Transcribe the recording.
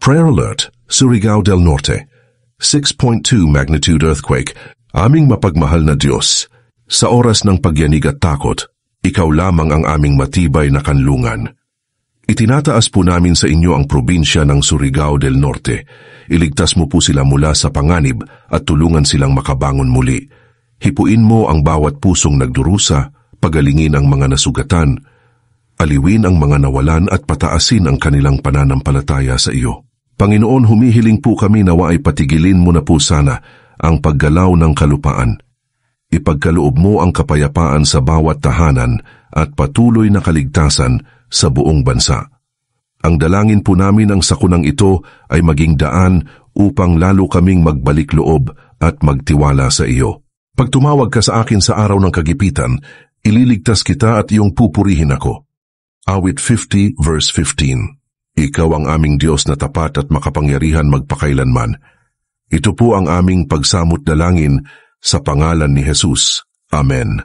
Prayer Alert, Surigao del Norte. 6.2 magnitude earthquake. Aming mapagmahal na Diyos, sa oras ng pagyanig at takot, Ikaw lamang ang aming matibay na kanlungan. Itinataas po namin sa inyo ang probinsya ng Surigao del Norte. Iligtas mo po sila mula sa panganib at tulungan silang makabangon muli. Hipuin mo ang bawat pusong nagdurusa, pagalingin ang mga nasugatan, aliwin ang mga nawalan at pataasin ang kanilang pananampalataya sa iyo. Panginoon, humihiling po kami nawa ay patigilin mo na po sana ang paggalaw ng kalupaan. Ipagkaloob mo ang kapayapaan sa bawat tahanan at patuloy na kaligtasan sa buong bansa. Ang dalangin po namin ang sakunang ito ay maging daan upang lalo kaming magbalik loob at magtiwala sa iyo. Pag tumawag ka sa akin sa araw ng kagipitan, ililigtas kita at iyong pupurihin ako. Awit 50 verse 15. Ikaw ang aming Diyos na tapat at makapangyarihan magpakailanman. Ito po ang aming pagsamot dalangin sa pangalan ni Jesus. Amen.